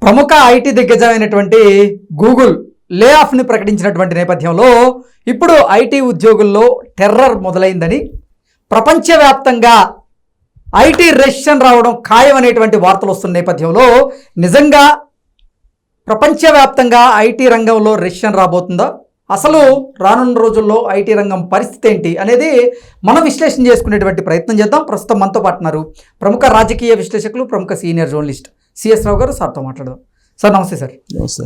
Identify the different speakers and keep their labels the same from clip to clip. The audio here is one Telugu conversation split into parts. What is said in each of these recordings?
Speaker 1: ప్రముఖ ఐటీ దిగ్గజమైనటువంటి గూగుల్ లే ఆఫ్ని ప్రకటించినటువంటి నేపథ్యంలో ఇప్పుడు ఐటీ ఉద్యోగుల్లో టెర్రర్ మొదలైందని, ప్రపంచవ్యాప్తంగా ఐటీ రెసిషన్ రావడం ఖాయం అనేటువంటి వార్తలు వస్తున్న నేపథ్యంలో నిజంగా ప్రపంచవ్యాప్తంగా ఐటీ రంగంలో రెసిషన్ రాబోతుందా, అసలు రానున్న రోజుల్లో ఐటీ రంగం పరిస్థితి ఏంటి అనేది మనం విశ్లేషణ చేసుకునేటువంటి ప్రయత్నం చేద్దాం. ప్రస్తుతం మనతో పాటు ఉన్నారు ప్రముఖ రాజకీయ విశ్లేషకులు, ప్రముఖ సీనియర్ జర్నలిస్ట్ సిఎస్ రావు గారు. సార్తో మాట్లాడదాం. సార్ నమస్తే. సార్,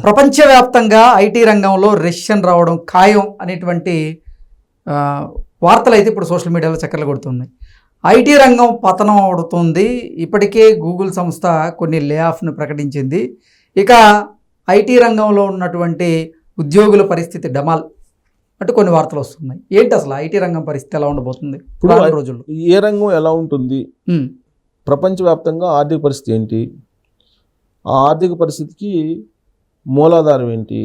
Speaker 1: ప్రపంచవ్యాప్తంగా ఐటీ రంగంలో రెసిషన్ రావడం ఖాయం అనేటువంటి వార్తలు అయితే ఇప్పుడు సోషల్ మీడియాలో చక్కర్లు కొడుతున్నాయి. ఐటీ రంగం పతనం అవుతుంది. ఇప్పటికే గూగుల్ సంస్థ కొన్ని లే ఆఫ్ను ప్రకటించింది. ఇక ఐటీ రంగంలో ఉన్నటువంటి ఉద్యోగుల పరిస్థితి డమాల్ అంటే కొన్ని వార్తలు వస్తున్నాయి. ఏంటి అసలు ఐటీ రంగం పరిస్థితి ఎలా ఉండబోతుంది ఇప్పుడు రోజుల్లో?
Speaker 2: ఏ రంగం ఎలా ఉంటుంది, ప్రపంచవ్యాప్తంగా ఆర్థిక పరిస్థితి ఏంటి, ఆ ఆర్థిక పరిస్థితికి మూలాధారం ఏంటి,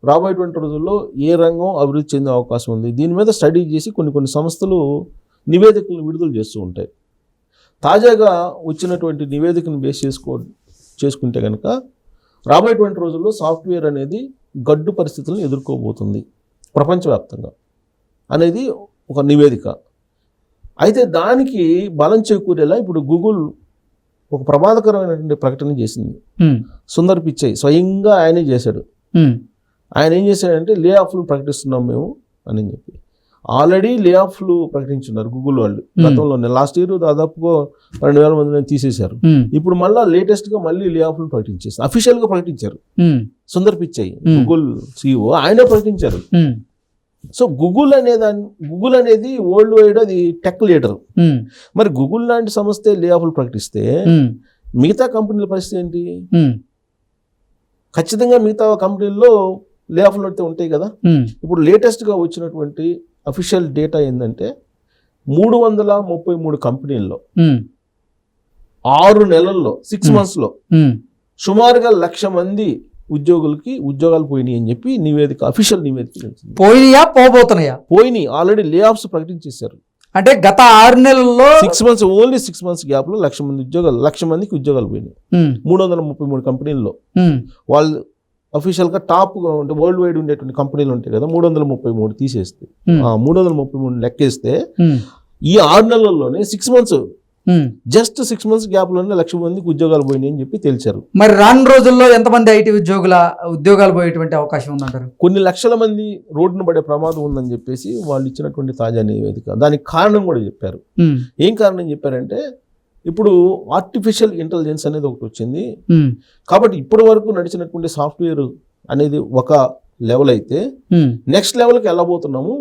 Speaker 2: రాబోయేటువంటి రోజుల్లో ఏ రంగం అభివృద్ధి చెందే అవకాశం ఉంది, దీని మీద స్టడీ చేసి కొన్ని సంస్థలు నివేదికలను విడుదల చేస్తూ ఉంటాయి. తాజాగా వచ్చినటువంటి నివేదికను బేస్ చేసుకుంటే కనుక రాబోయేటువంటి రోజుల్లో సాఫ్ట్వేర్ అనేది గడ్డు పరిస్థితులను ఎదుర్కోబోతుంది ప్రపంచవ్యాప్తంగా అనేది ఒక నివేదిక. అయితే దానికి బలం చేకూరేలా ఇప్పుడు గూగుల్ ఒక ప్రమాదకరమైనటువంటి ప్రకటన చేసింది. సుందర్ పిచ్చై స్వయంగా ఆయనే చేశాడు. ఆయన ఏం చేశాడంటే లే ఆఫ్లు ప్రకటిస్తున్నాం మేము అని చెప్పి. ఆల్రెడీ లే ఆఫ్లు ప్రకటించున్నారు గూగుల్ వాళ్ళు గతంలోనే. లాస్ట్ ఇయర్ దాదాపుగా 12,000 మందిని తీసేశారు. ఇప్పుడు మళ్ళీ లేటెస్ట్గా మళ్ళీ లే ఆఫ్లు ప్రకటించేస్తారు, అఫీషియల్గా ప్రకటించారు. సుందర్ పిచ్చై గూగుల్ సిఇఓ ఆయనే ప్రకటించారు. సో గూగుల్ అనేది వరల్డ్ వైడ్ అది టెక్ లీడర్. మరి గూగుల్ లాంటి సంస్థే లే ఆఫ్లు ప్రకటిస్తే మిగతా కంపెనీల పరిస్థితి ఏంటి? ఖచ్చితంగా మిగతా కంపెనీల్లో లే ఆఫ్లు అయితే ఉంటాయి కదా. ఇప్పుడు లేటెస్ట్గా వచ్చినటువంటి అఫీషియల్ డేటా ఏంటంటే 333 కంపెనీల్లో 6 నెలల్లో 6 monthsలో సుమారుగా 1,00,000 మంది ఉద్యోగులకి ఉద్యోగాలు పోయినాయి అని చెప్పి నివేదిక, అఫీషియల్ నివేదిక. పోయినాయి ఆల్రెడీ లే ఆఫ్స్ ప్రకటించేశారు.
Speaker 1: అంటే గత 6 నెలల్లో
Speaker 2: 6 months, ఓన్లీ 6 months గ్యాప్ లో 1,00,000 మందికి ఉద్యోగాలు పోయినాయి 333 కంపెనీల్లో. వాళ్ళు అఫీషియల్గా టాప్ అంటే వరల్డ్ వైడ్ ఉండేటువంటి కంపెనీలు ఉంటాయి కదా, 333 తీసేస్తే 333 లెక్కేస్తే ఈ 6 నెలల్లోనే 6 months, జస్ట్ 6 months గ్యాప్లోనే 1,00,000 మందికి ఉద్యోగాలు పోయినాయి అని చెప్పి తెలిసారు.
Speaker 1: మరి రాను రోజుల్లో ఎంతమంది ఐటీ ఉద్యోగాలు పోయేటువంటి అవకాశం ఉందంటారు?
Speaker 2: కొన్ని లక్షల మంది రోడ్డును పడే ప్రమాదం ఉందని చెప్పేసి వాళ్ళు ఇచ్చినటువంటి తాజా నివేదిక. దానికి కారణం కూడా చెప్పారు. ఏం కారణం చెప్పారంటే ఇప్పుడు ఆర్టిఫిషియల్ ఇంటెలిజెన్స్ అనేది ఒకటి వచ్చింది. కాబట్టి ఇప్పటి వరకు నడిచినటువంటి సాఫ్ట్వేర్ అనేది ఒక లెవెల్ అయితే నెక్స్ట్ లెవెల్కి వెళ్ళబోతున్నాము.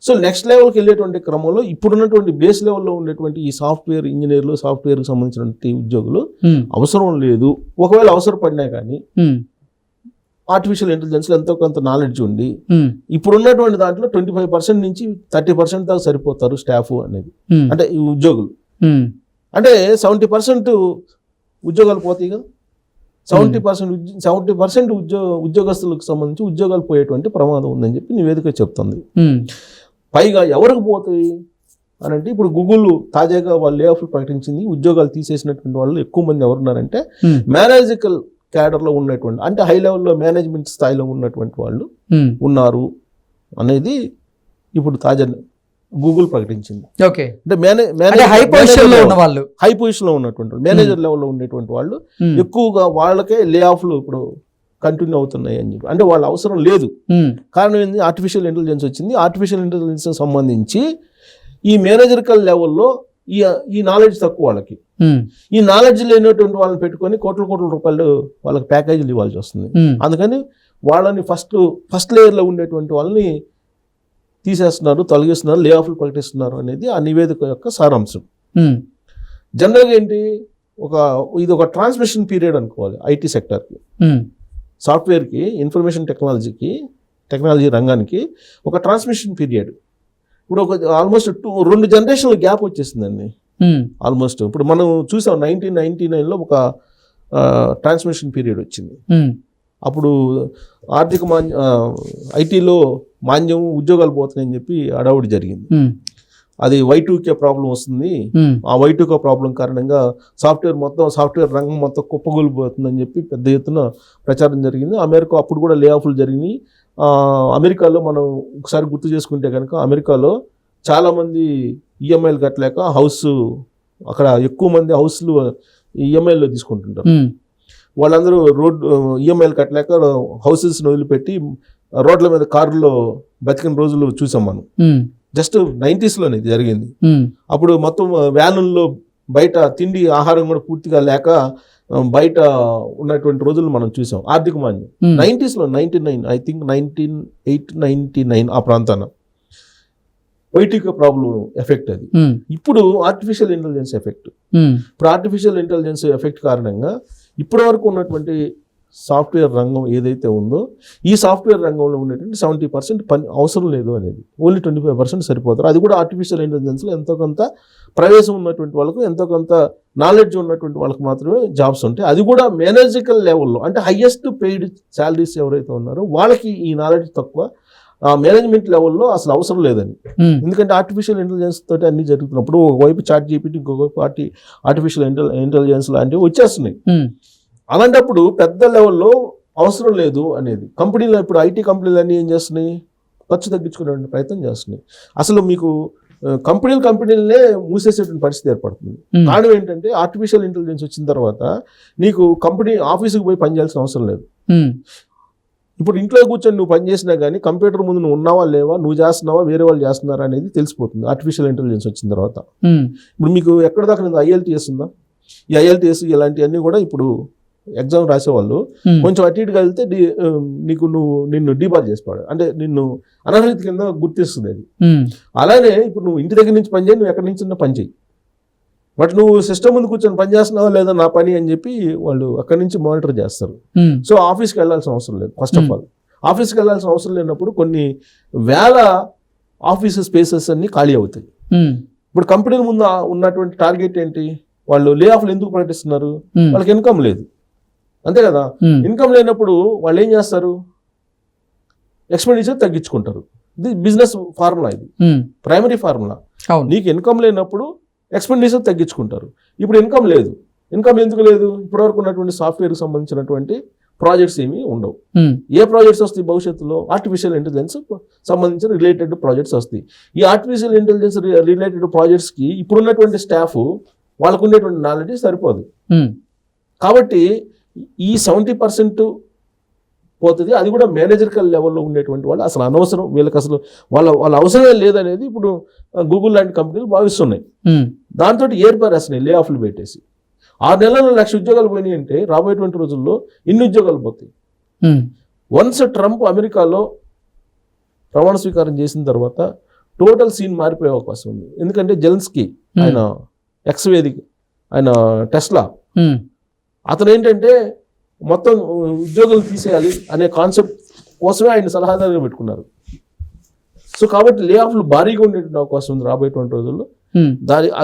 Speaker 2: సో నెక్స్ట్ లెవెల్కి వెళ్ళేటువంటి క్రమంలో ఇప్పుడున్నటువంటి బేస్ లెవెల్లో ఉండేటువంటి ఈ సాఫ్ట్వేర్ ఇంజనీర్లు, సాఫ్ట్వేర్కి సంబంధించినటువంటి ఉద్యోగులు అవసరం లేదు. ఒకవేళ అవసరపడినా కానీ ఆర్టిఫిషియల్ ఇంటెలిజెన్స్లో ఎంతో కొంత నాలెడ్జ్ ఉండి ఇప్పుడున్నటువంటి దాంట్లో 25% నుంచి 30% దాకా సరిపోతారు స్టాఫ్ అనేది, అంటే ఈ ఉద్యోగులు. అంటే 70% ఉద్యోగాలు పోతాయి కదా. 70% ఉద్యోగస్తులకు సంబంధించి ఉద్యోగాలు పోయేటువంటి ప్రమాదం ఉందని చెప్పి నివేదిక చెప్తుంది. పైగా ఎవరికి పోతాయి అని అంటే ఇప్పుడు గూగుల్ తాజాగా వాళ్ళు లే ఆఫ్లు ప్రకటించింది. ఉద్యోగాలు తీసేసినటువంటి వాళ్ళు ఎక్కువ మంది ఎవరున్నారంటే మేనేజికల్ క్యాడర్లో ఉన్నటువంటి, అంటే హై లెవెల్లో మేనేజ్మెంట్ స్థాయిలో ఉన్నటువంటి వాళ్ళు ఉన్నారు అనేది ఇప్పుడు తాజా గూగుల్ ప్రకటించింది. అంటే హై పొజిషన్ లో ఉన్నటువంటి మేనేజర్ లెవెల్లో ఉండేటువంటి వాళ్ళు ఎక్కువగా వాళ్ళకే లే ఆఫ్లు ఇప్పుడు కంటిన్యూ అవుతున్నాయి అని చెప్పి. అంటే వాళ్ళ అవసరం లేదు. కారణం ఏంటి? ఆర్టిఫిషియల్ ఇంటెలిజెన్స్ వచ్చింది. ఆర్టిఫిషియల్ ఇంటెలిజెన్స్ సంబంధించి ఈ మేనేజరికల్ లెవెల్లో ఈ నాలెడ్జ్ తక్కువ వాళ్ళకి. ఈ నాలెడ్జ్ లేనటువంటి వాళ్ళని పెట్టుకొని కోట్ల రూపాయలు వాళ్ళకి ప్యాకేజీలు ఇవ్వాల్సి వస్తుంది. అందుకని వాళ్ళని ఫస్ట్ లేయర్లో ఉండేటువంటి వాళ్ళని తీసేస్తున్నారు, తొలగిస్తున్నారు, లే ఆఫ్లు ప్రకటిస్తున్నారు అనేది ఆ నివేదిక యొక్క సారాంశం. జనరల్గా ఏంటి, ఇది ఒక ట్రాన్స్మిషన్ పీరియడ్ అనుకోవాలి ఐటీ సెక్టర్కి, సాఫ్ట్వేర్కి, ఇన్ఫర్మేషన్ టెక్నాలజీ రంగానికి ఒక ట్రాన్స్మిషన్ పీరియడ్. ఇప్పుడు ఆల్మోస్ట్ 2 జనరేషన్ల గ్యాప్ వచ్చేసిందండి ఆల్మోస్ట్. ఇప్పుడు మనం చూసాం 1999లో ఒక ట్రాన్స్మిషన్ పీరియడ్ వచ్చింది. అప్పుడు ఐటీలో మాంద్యం, ఉద్యోగాలు పోతున్నాయని చెప్పి అడావుడి జరిగింది. అది Y2K ప్రాబ్లం వస్తుంది, ఆ Y2K ప్రాబ్లం కారణంగా సాఫ్ట్వేర్ రంగం మొత్తం కుప్పగూలిపోతుందని చెప్పి పెద్ద ఎత్తున ప్రచారం జరిగింది. ఆ మేరకు అప్పుడు కూడా లే ఆఫ్లు జరిగినాయి. అమెరికాలో మనం ఒకసారి గుర్తు చేసుకుంటే కనుక అమెరికాలో చాలామంది ఈఎంఐలు కట్టలేక అక్కడ ఎక్కువ మంది హౌస్లు ఈఎంఐలో తీసుకుంటుంటారు. వాళ్ళందరూ ఈఎంఐలు కట్టలేక హౌసెస్ని వదిలిపెట్టి రోడ్ల మీద కారులో బతికిన రోజులు చూసాం మనం. జస్ట్ 90s లోనే ఇది జరిగింది. అప్పుడు మొత్తం వ్యానుల్లో బయట తిండి ఆహారం కూడా పూర్తిగా లేక బయట ఉన్నటువంటి రోజులు మనం చూసాం. ఆర్థిక మాంద్యం 90s లో 99 ఐ థింక్ 1999 ఆ ప్రాంతాన Y2K ప్రాబ్లం ఎఫెక్ట్ అది. ఇప్పుడు ఆర్టిఫిషియల్ ఇంటెలిజెన్స్ ఎఫెక్ట్. ఇప్పుడు ఆర్టిఫిషియల్ ఇంటెలిజెన్స్ ఎఫెక్ట్ కారణంగా ఇప్పటి వరకు ఉన్నటువంటి సాఫ్ట్వేర్ రంగం ఏదైతే ఉందో ఈ సాఫ్ట్వేర్ రంగంలో ఉన్నటువంటి 70% పని అవసరం లేదు అనేది, ఓన్లీ 25% సరిపోతారు. అది కూడా ఆర్టిఫిషియల్ ఇంటెలిజెన్స్లో ఎంతో కొంత ప్రవేశం ఉన్నటువంటి వాళ్ళకు, ఎంతో కొంత నాలెడ్జ్ ఉన్నటువంటి వాళ్ళకి మాత్రమే జాబ్స్ ఉంటాయి. అది కూడా మేనేజికల్ లెవెల్లో, అంటే హైయెస్ట్ పెయిడ్ శాలరీస్ ఎవరైతే ఉన్నారో వాళ్ళకి ఈ నాలెడ్జ్ తక్కువ. మేనేజ్మెంట్ లెవెల్లో అసలు అవసరం లేదని. ఎందుకంటే ఆర్టిఫిషియల్ ఇంటెలిజెన్స్ తోటి అన్ని జరుగుతున్నప్పుడు ఒకవైపు చాట్ జీపీటీ, ఇంకొక ఆర్టిఫిషియల్ ఇంటెలిజెన్స్ లాంటివి వచ్చేస్తున్నాయి. అలాంటప్పుడు పెద్ద లెవెల్లో అవసరం లేదు అనేది కంపెనీలు, ఇప్పుడు ఐటీ కంపెనీలు అన్నీ ఏం చేస్తున్నాయి, ఖర్చు తగ్గించుకునే ప్రయత్నం చేస్తున్నాయి. అసలు మీకు కంపెనీలనే మూసేసేటువంటి పరిస్థితి ఏర్పడుతుంది. కారణం ఏంటంటే ఆర్టిఫిషియల్ ఇంటెలిజెన్స్ వచ్చిన తర్వాత నీకు కంపెనీ ఆఫీసుకు పోయి పనిచేయాల్సిన అవసరం లేదు. ఇప్పుడు ఇంట్లో కూర్చొని నువ్వు పని చేసినా కానీ కంప్యూటర్ ముందు నువ్వు ఉన్నావా లేవా, నువ్వు చేస్తున్నావా వేరే వాళ్ళు చేస్తున్నారా అనేది తెలిసిపోతుంది ఆర్టిఫిషియల్ ఇంటెలిజెన్స్ వచ్చిన తర్వాత. ఇప్పుడు మీకు ఎక్కడ దాకా IELTS ఉందా, ఈ IELTS ఇలాంటివన్నీ కూడా ఇప్పుడు ఎగ్జామ్ రాసేవాళ్ళు కొంచెం అటు ఇటుగా వెళ్తే నిన్ను డీబార్ చేసుకోవాలి, అంటే నిన్ను అనర్హత కింద గుర్తిస్తుంది అది. అలానే ఇప్పుడు నువ్వు ఇంటి దగ్గర నుంచి పని చేయి, నువ్వు ఎక్కడి నుంచి పని చేయి, బట్ నువ్వు సిస్టమ్ ముందు కూర్చొని పని చేస్తున్నావా లేదా నా పని అని చెప్పి వాళ్ళు అక్కడి నుంచి మానిటర్ చేస్తారు. సో ఆఫీస్కి వెళ్ళాల్సిన అవసరం లేదు. ఫస్ట్ ఆఫ్ ఆల్ ఆఫీస్కి వెళ్ళాల్సిన అవసరం లేనప్పుడు కొన్ని వేల ఆఫీస్ స్పేసెస్ అన్ని ఖాళీ అవుతాయి. ఇప్పుడు కంపెనీల ముందు ఉన్నటువంటి టార్గెట్ ఏంటి, వాళ్ళు లే ఆఫ్లు ఎందుకు ప్రకటిస్తున్నారు, వాళ్ళకి ఇన్కమ్ లేదు, అంతే కదా. ఇన్కమ్ లేనప్పుడు వాళ్ళు ఏం చేస్తారు, ఎక్స్పెండిచర్ తగ్గించుకుంటారు. ఇది బిజినెస్ ఫార్ములా, ఇది ప్రైమరీ ఫార్ములా. నీకు ఇన్కమ్ లేనప్పుడు ఎక్స్పెండిచర్ తగ్గించుకుంటారు. ఇప్పుడు ఇన్కమ్ లేదు. ఇన్కమ్ ఎందుకు లేదు, ఇప్పటివరకు ఉన్నటువంటి సాఫ్ట్వేర్కి సంబంధించినటువంటి ప్రాజెక్ట్స్ ఏమీ ఉండవు. ఏ ప్రాజెక్ట్స్ వస్తాయి భవిష్యత్తులో, ఆర్టిఫిషియల్ ఇంటెలిజెన్స్ సంబంధించిన రిలేటెడ్ ప్రాజెక్ట్స్ వస్తాయి. ఈ ఆర్టిఫిషియల్ ఇంటెలిజెన్స్ రిలేటెడ్ ప్రాజెక్ట్స్కి ఇప్పుడున్నటువంటి స్టాఫ్ వాళ్ళకు ఉండేటువంటి నాలెడ్జ్ సరిపోదు. కాబట్టి ఈ 70% పోతుంది. అది కూడా మేనేజరికల్ లెవెల్లో ఉండేటువంటి వాళ్ళు అసలు అనవసరం, వీళ్ళకి అసలు వాళ్ళ అవసరమే లేదనేది ఇప్పుడు గూగుల్ లాంటి కంపెనీలు భావిస్తున్నాయి. దాంతో ఏర్పరేస్తున్నాయి లే ఆఫ్లు పెట్టేసి. 6 నెలల్లో 1,00,000 ఉద్యోగాలు పోయినాయి అంటే రాబోయేటువంటి రోజుల్లో ఇన్ని ఉద్యోగాలు పోతాయి. వన్స్ ట్రంప్ అమెరికాలో ప్రమాణ స్వీకారం చేసిన తర్వాత టోటల్ సీన్ మారిపోయే అవకాశం ఉంది. ఎందుకంటే జెలెన్స్కీ ఆయన ఎక్స్-వేదిక, ఆయన టెస్లా, అతను ఏంటంటే మొత్తం ఉద్యోగాలు తీసేయాలి అనే కాన్సెప్ట్ కోసమే ఆయన సలహాదారుగా పెట్టుకున్నారు. సో కాబట్టి లే ఆఫ్లు భారీగా ఉండేటువంటి అవకాశం ఉంది రాబోయేటువంటి రోజుల్లో.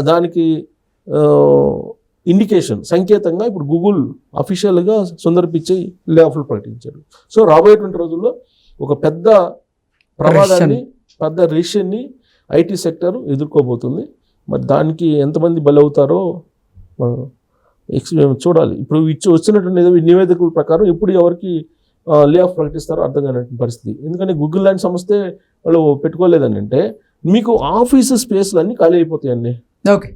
Speaker 2: దానికి ఇండికేషన్, సంకేతంగా ఇప్పుడు గూగుల్ అఫీషియల్గా సుందర్ పిచ్చై లే ఆఫ్లు ప్రకటించారు. సో రాబోయేటువంటి రోజుల్లో ఒక పెద్ద ప్రమాదాన్ని, పెద్ద రిషన్ని ఐటీ సెక్టర్ ఎదుర్కోబోతుంది. మరి దానికి ఎంతమంది బలవుతారో చూడాలి. ఇప్పుడు వచ్చినటువంటి నివేదికల ప్రకారం ఇప్పుడు ఎవరికి లే ఆఫ్ ప్రకటిస్తారో అర్థం కానటువంటి పరిస్థితి. ఎందుకంటే గూగుల్ లాంటి సంస్థే వాళ్ళు పెట్టుకోలేదని అంటే మీకు ఆఫీస్ స్పేస్లు అన్నీ ఖాళీ అయిపోతాయండి.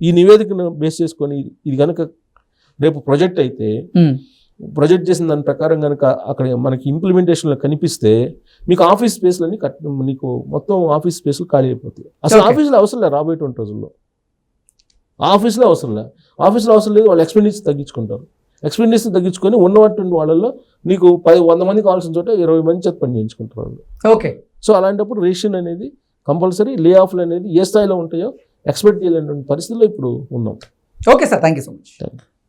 Speaker 2: ఈ నివేదికను బేస్ చేసుకొని ఇది కనుక రేపు ప్రొజెక్ట్ అయితే, ప్రొజెక్ట్ చేసిన దాని ప్రకారం కనుక అక్కడ మనకి ఇంప్లిమెంటేషన్లో కనిపిస్తే మీకు ఆఫీస్ స్పేస్లన్నీ నీకు మొత్తం ఆఫీస్ స్పేస్లు ఖాళీ అయిపోతాయి. అసలు ఆఫీసులో అవసరం లేదు రాబోయేటువంటి రోజుల్లో. ఆఫీస్లో అవసరం లేదు. వాళ్ళు ఎక్స్పెండిచర్ తగ్గించుకుంటారు. ఎక్స్పెండిచర్ తగ్గించుకొని ఉన్నటువంటి వాళ్ళల్లో నీకు 100 మంది కావాల్సిన చోట 20 మంది చేత పని చేయించుకుంటారు వాళ్ళు.
Speaker 1: ఓకే.
Speaker 2: సో అలాంటప్పుడు రేషన్ అనేది కంపల్సరీ, లే ఆఫ్లు అనేది ఏ స్థాయిలో ఉంటాయో ఎక్స్పెక్ట్ చేయలేనటువంటి పరిస్థితుల్లో ఇప్పుడు ఉన్నాం.
Speaker 1: Okay sir, thank you so much.